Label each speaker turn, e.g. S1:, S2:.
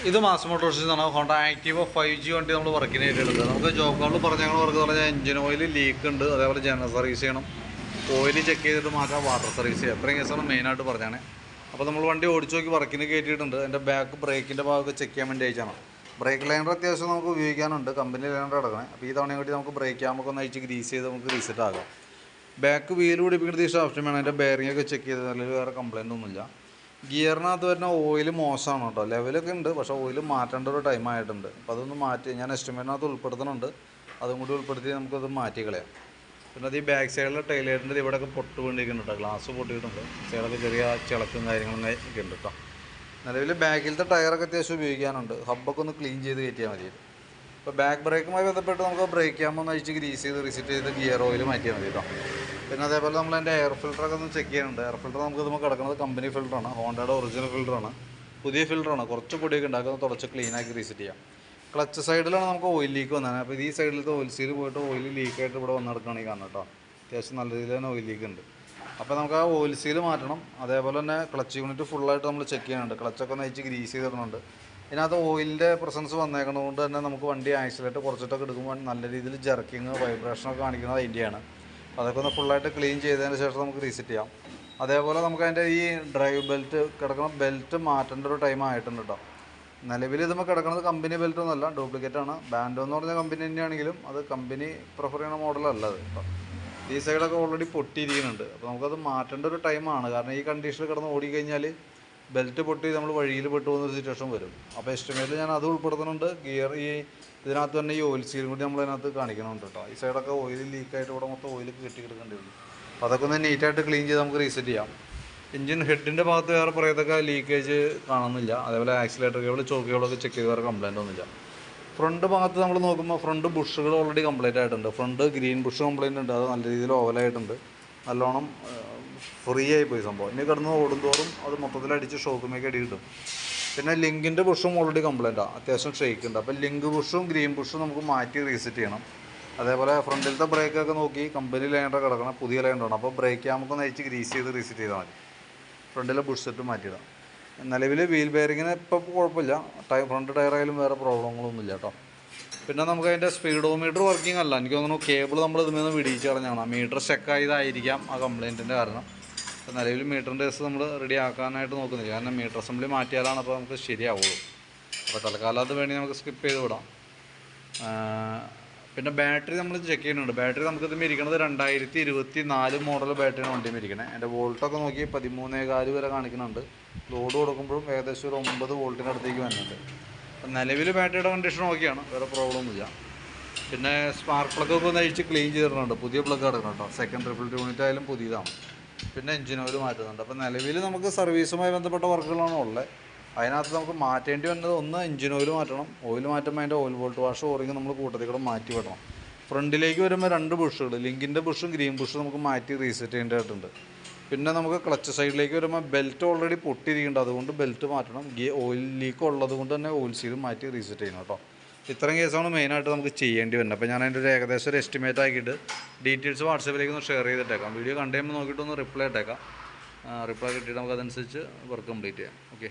S1: ഇത് മാസ് മോട്ടോഴ്സിൽ നിന്നാണ് Honda Activa 5G വണ്ടി നമ്മൾ വർക്കിന് എടുക്കുന്നത്. നമുക്ക് ജോബ് കാർഡിൽ പറഞ്ഞ ഞങ്ങൾ വർക്ക് പറഞ്ഞാൽ എഞ്ചിൻ ഓയിൽ ലീക്ക് ഉണ്ട്, അതേപോലെ ജനറൽ സർവീസ് ചെയ്യണം, ഓയിൽ ചെക്ക് ചെയ്തിട്ട് മാറ്റാം, വാട്ടർ സർവീസ് ചെയ്യുക. അത്രയും കേസാണ് മെയിനായിട്ട് പറഞ്ഞാണ്. അപ്പോൾ നമ്മൾ വണ്ടി ഓടിച്ച് നോക്കി വർക്കിന് കയറ്റിയിട്ടുണ്ട്. എൻ്റെ ബാക്ക് ബ്രേക്കിൻ്റെ ഭാഗമൊക്കെ ചെക്ക് ചെയ്യാൻ വേണ്ടി അയച്ചാണ്. ബ്രേക്ക് ലൈനർ അത്യാവശ്യം നമുക്ക് ഉപയോഗിക്കാനുണ്ട്, കമ്പനി ലൈനർ കിടക്കണേ. അപ്പോൾ ഈ തവണയും കൂടി നമുക്ക് ബ്രേക്ക് ആകുമ്പോൾ ഒന്ന് അയച്ച് ഗ്രീസ് ചെയ്ത് നമുക്ക് റീസെറ്റ് ആകാം. ബാക്ക് വീല് പിടിപ്പിക്കുന്നത് ഈ ഷാഫ്റ്റ് വേണം. അതിൻ്റെ ബെയറിംഗ് ഒക്കെ ചെക്ക് ചെയ്ത് അല്ലെങ്കിൽ വേറെ കംപ്ലയിൻ്റ് ഒന്നുമില്ല. ഗിയറിനകത്ത് വരുന്ന ഓയിൽ മോശമാണ് കേട്ടോ. ലെവലൊക്കെ ഉണ്ട്, പക്ഷേ ഓയിൽ മാറ്റേണ്ട ഒരു ടൈം ആയിട്ടുണ്ട്. അപ്പോൾ അതൊന്ന് മാറ്റി ഞാൻ എസ്റ്റിമേറ്റിനകത്ത് ഉൾപ്പെടുത്തുന്നുണ്ട്. അതും കൂടി ഉൾപ്പെടുത്തി നമുക്കത് മാറ്റി കളയാം. പിന്നെ അത് ഈ ബാക്ക് സൈഡിലെ ടൈലൈറ്റിൻ്റെ ഇവിടെയൊക്കെ പൊട്ട് വീണ്ടിരിക്കുന്നുണ്ട് കേട്ടോ, ഗ്ലാസ് പൊട്ടിയിട്ടുണ്ട്. സൈഡൊക്കെ ചെറിയ ചിളക്കും കാര്യങ്ങളൊക്കെ ഒക്കെ ഉണ്ട് കേട്ടോ. നിലവിൽ ബാക്കിലത്തെ ടയറൊക്കെ അത്യാവശ്യം ഉപയോഗിക്കാനുണ്ട്. ഹബ്ബൊക്കെ ഒന്ന് ക്ലീൻ ചെയ്ത് കയറ്റിയാൽ മതി. ഇപ്പോൾ ബാക്ക് ബ്രേക്കുമായി ബന്ധപ്പെട്ട് നമുക്ക് ബ്രേക്ക് ക്യാമ്പ് ഒന്ന് അഴിച്ച് ഗ്രീസ് ചെയ്ത് റിസെറ്റ് ചെയ്ത് ഗിയർ ഓയിൽ മാറ്റിയാൽ മതി കേട്ടോ. പിന്നെ അതേപോലെ നമ്മൾ അതിൻ്റെ എയർ ഫിൽറ്ററൊക്കെ ഒന്ന് ചെക്ക് ചെയ്യാനുണ്ട്. എയർ ഫിൽറ്റർ നമുക്ക് നമുക്ക് കിടക്കുന്നത് കമ്പനി ഫിൽറ്ററാണ്, ഹോണ്ടയുടെ ഒറിജിനൽ ഫിൽറ്ററാണ്. പുതിയ ഫിൽറ്ററാണ്, കുറച്ച് പൊടിയൊക്കെ ഉണ്ടാക്കുന്നത് തുടച്ച് ക്ലീനാക്കി റീസെറ്റ് ചെയ്യാം. ക്ലച്ച് സൈഡിലാണ് നമുക്ക് ഓയിൽ ലീക്ക് വന്നത്. അപ്പോൾ ഈ സൈഡിലത്തെ ഓയിൽ സീൽ പോയിട്ട് ഓയിൽ ലീക്കായിട്ട് ഇവിടെ വന്ന് നടക്കുകയാണെങ്കിൽ കാണാം കേട്ടോ. അത്യാവശ്യം നല്ല രീതിയിൽ തന്നെ ഓയിൽ ലീക്ക് ഉണ്ട്. അപ്പോൾ നമുക്ക് ആ ഓയിൽ സീൽ മാറ്റണം. അതേപോലെ തന്നെ ക്ലച്ച് യൂണിറ്റ് ഫുള്ളായിട്ട് നമ്മൾ ചെക്ക് ചെയ്യാനുണ്ട്. ക്ലച്ചൊക്കെ ഒന്ന് അയച്ച് ഗ്രീസ് ചെയ്തിടുന്നുണ്ട്. ഇതിനകത്ത് ഓയിലിൻ്റെ പ്രസൻസ് വന്നേക്കുന്നത് കൊണ്ട് തന്നെ നമുക്ക് വണ്ടി ആക്സിലേറ്റ് കുറച്ചിട്ടൊക്കെ എടുക്കുമ്പോൾ നല്ല രീതിയിൽ ജർക്കിങ് വൈബ്രേഷനൊക്കെ കാണിക്കുന്നത് അതിൻ്റെയാണ്. അതൊക്കെ ഒന്ന് ഫുള്ളായിട്ട് ക്ലീൻ ചെയ്തതിന് ശേഷം നമുക്ക് റീസെറ്റ് ചെയ്യാം. അതേപോലെ നമുക്ക് അതിൻ്റെ ഈ ഡ്രൈവ് ബെൽറ്റ് കിടക്കുന്ന ബെൽറ്റ് മാറ്റേണ്ട ഒരു ടൈം ആയിട്ടുണ്ട് കേട്ടോ. നിലവിൽ ഇതുമ്പോൾ കിടക്കുന്നത് കമ്പനി ബെൽറ്റ് ഒന്നുമല്ല, ഡ്യൂപ്ലിക്കേറ്റാണ്. ബാൻഡോ എന്ന് പറഞ്ഞ കമ്പനി തന്നെയാണെങ്കിലും അത് കമ്പനി പ്രിഫർ ചെയ്യുന്ന മോഡലല്ല അത് കേട്ടോ. ഈ സൈഡൊക്കെ ഓൾറെഡി പൊട്ടിയിരിക്കുന്നുണ്ട്. അപ്പോൾ നമുക്കത് മാറ്റേണ്ട ഒരു ടൈമാണ്. കാരണം ഈ കണ്ടീഷനിൽ കിടന്ന് ഓടിക്കഴിഞ്ഞാൽ ബെൽറ്റ് പൊട്ടി നമ്മൾ വഴിയിൽ പെട്ടു പോകുന്നൊരു സിറ്റുവേഷൻ വരും. അപ്പോൾ എസ്റ്റിമേറ്റിൽ ഞാൻ അത് ഉൾപ്പെടുത്തുന്നുണ്ട്. ഗിയർ ഈ ഇതിനകത്ത് തന്നെ ഈ ഓയിൽ സീലും കൂടി നമ്മളതിനകത്ത് കാണിക്കണമുണ്ട് കേട്ടോ. ഈ സൈഡൊക്കെ ഓയിൽ ലീക്കായിട്ട് ഇവിടെ മൊത്തം ഓയിൽ കെട്ടിക്കിടക്കേണ്ടി വരും. അപ്പോൾ അതൊക്കെ ഒന്ന് നീറ്റായിട്ട് ക്ലീൻ ചെയ്ത് നമുക്ക് റീസെറ്റ് ചെയ്യാം. എഞ്ചിൻ ഹെഡിൻ്റെ ഭാഗത്ത് വേറെ പറയത്തൊക്കെ ലീക്കേജ് കാണുന്നില്ല. അതേപോലെ ആക്സിലേറ്റർ കേബിൾ ചോക്ക് കേബിളൊക്കെ ചെക്ക് ചെയ്ത് വേറെ കംപ്ലയിൻ്റ് ഒന്നുമില്ല. ഫ്രണ്ട് ഭാഗത്ത് നമ്മൾ നോക്കുമ്പോൾ ഫ്രണ്ട് ബുഷുകൾ ഓൾറെഡി കംപ്ലീറ്റ് ആയിട്ടുണ്ട്. ഫ്രണ്ട് ഗ്രീൻ ബുഷ് കംപ്ലയിൻ്റ് ഉണ്ട്, അത് നല്ല രീതിയിൽ ഓവലായിട്ടുണ്ട്. നല്ലോണം ഫ്രീ ആയിപ്പോയി സംഭവം. ഇനി കിടന്ന് ഓടുന്തോറും അത് മൊത്തത്തിലടിച്ച് ഷോക്കുമേക്ക് അടി കിട്ടും. പിന്നെ ലിങ്കിൻ്റെ ബുഷും ഓൾറെഡി കംപ്ലയിൻറ്റാണ്, അത്യാവശ്യം ഷേക്ക് ഉണ്ട്. അപ്പോൾ ലിങ്ക് ബുഷും ഗ്രീൻ ബുഷും നമുക്ക് മാറ്റി റീസെറ്റ് ചെയ്യണം. അതേപോലെ ഫ്രണ്ടിലത്തെ ബ്രേക്കൊക്കെ നോക്കി കമ്പനി ലൈനർ കിടക്കണം, പുതിയ ലൈനറാണ്. അപ്പോൾ ബ്രേക്ക് നമുക്ക് നയിച്ച് ഗ്രീസ് ചെയ്ത് റീസെറ്റ് ചെയ്താൽ മതി. ഫ്രണ്ടിലെ ബുഷ് സെറ്റ് മാറ്റിയിടാം. നിലവിൽ വീൽ ബെയറിങ്ങിന് ഇപ്പോൾ കുഴപ്പമില്ല, ഫ്രണ്ട് ടയറായാലും വേറെ പ്രോബ്ലങ്ങളൊന്നുമില്ല കേട്ടോ. പിന്നെ നമുക്ക് അതിൻ്റെ സ്പീഡോമീറ്റർ വർക്കിംഗ് അല്ല, എനിക്ക് തോന്നുന്നു കേബിൾ നമ്മൾ ഇതിൽ നിന്ന് വിടിയിച്ച് കളഞ്ഞാണ്. മീറ്റർ ചെക്കായതായിരിക്കാം ആ കംപ്ലയിൻറ്റിൻ്റെ കാരണം. അപ്പോൾ നിലവിൽ മീറ്ററിൻ്റെ കേസ് നമ്മൾ റെഡി ആക്കാനായിട്ട് നോക്കുന്നില്ല, കാരണം മീറ്റർ അസംബ്ലി മാറ്റിയാലാണ് അപ്പോൾ നമുക്ക് ശരിയാവുള്ളൂ. അപ്പോൾ തൽക്കാലം അത് വേണമെങ്കിൽ നമുക്ക് സ്കിപ്പ് ചെയ്ത് വിടാം. പിന്നെ ബാറ്ററി നമ്മൾ ചെക്ക് ചെയ്യുന്നുണ്ട്. ബാറ്ററി നമുക്ക് ഇതിൽ ഇരിക്കുന്നത് 2024 മോഡൽ ബാറ്ററിയാണ് വണ്ടിയിൽ ഇരിക്കുന്നത്. എൻ്റെ വോൾട്ടൊക്കെ നോക്കി 13.4 വരെ കാണിക്കുന്നുണ്ട്. ലോഡ് കൊടുക്കുമ്പോഴും ഏകദേശം ഒരു 9 വോൾട്ടിൻ്റെ അടുത്തേക്ക് വരുന്നുണ്ട്. അപ്പം നിലവിൽ ബാറ്ററിയുടെ കണ്ടീഷൻ ഓക്കെയാണ്, വേറെ പ്രോബ്ലം ഒന്നുമില്ല. പിന്നെ സ്പാർക്ക് പ്ലഗൊക്കെ ഒന്ന് അഴിച്ച് ക്ലീൻ ചെയ്തിട്ടുണ്ട്, പുതിയ പ്ലഗ് കിടക്കണം കേട്ടോ. സെക്കൻഡ് ട്രിപ്പിൾ യൂണിറ്റ് ആയാലും പുതിയതാണ്. പിന്നെ എഞ്ചിൻ ഓയിൽ മാറ്റുന്നുണ്ട്. അപ്പോൾ നിലവിൽ നമുക്ക് സർവീസുമായി ബന്ധപ്പെട്ട വർക്കുകളാണ് ഉള്ളത്. അതിനകത്ത് നമുക്ക് മാറ്റേണ്ടി വന്നത് ഒന്ന് എഞ്ചിൻ ഓയിൽ മാറ്റണം. ഓയിൽ മാറ്റുമ്പോൾ അതിൻ്റെ ഓയിൽ വോൾട്ട് വാഷ് ഓറിങ് നമ്മൾ കൂട്ടത്തിൽ കൂടെ മാറ്റി വിടണം. ഫ്രണ്ടിലേക്ക് വരുമ്പോൾ 2 ബുഷുകൾ, ലിങ്കിൻ്റെ ബുഷും ഗ്രീൻ ബുഷും നമുക്ക് മാറ്റി റീസെറ്റ് ചെയ്യേണ്ടതായിട്ടുണ്ട്. പിന്നെ നമുക്ക് ക്ലച്ച് സൈഡിലേക്ക് വരുമ്പോൾ ബെൽറ്റ് ഓൾറെഡി പൊട്ടിയിരിക്കുന്നുണ്ട്, അതുകൊണ്ട് ബെൽറ്റ് മാറ്റണം. ഓയിൽ ലീക്ക് ഉള്ളത് കൊണ്ട് തന്നെ ഓയിൽ സീലും മാറ്റി റീസെറ്റ് ചെയ്യണം കേട്ടോ. ഇത്രയും കേസാണ് മെയിനായിട്ട് നമുക്ക് ചെയ്യേണ്ടി വരുന്നത്. അപ്പോൾ ഞാൻ അതിൻ്റെ ഒരു ഏകദേശം ഒരു എസ്റ്റിമേറ്റ് ആക്കിയിട്ട് ഡീറ്റെയിൽസ് വാട്സപ്പിലേക്ക് ഒന്ന് ഷെയർ ചെയ്തിട്ടേക്കാം. വീഡിയോ കണ്ടുകഴിയുമ്പോൾ നോക്കിയിട്ടൊന്ന് റിപ്ലൈ ഇട്ടേക്കാം. റിപ്ലൈ കിട്ടിയിട്ട് നമുക്ക് അതനുസരിച്ച് വർക്ക് കംപ്ലീറ്റ് ചെയ്യാം. ഓക്കെ.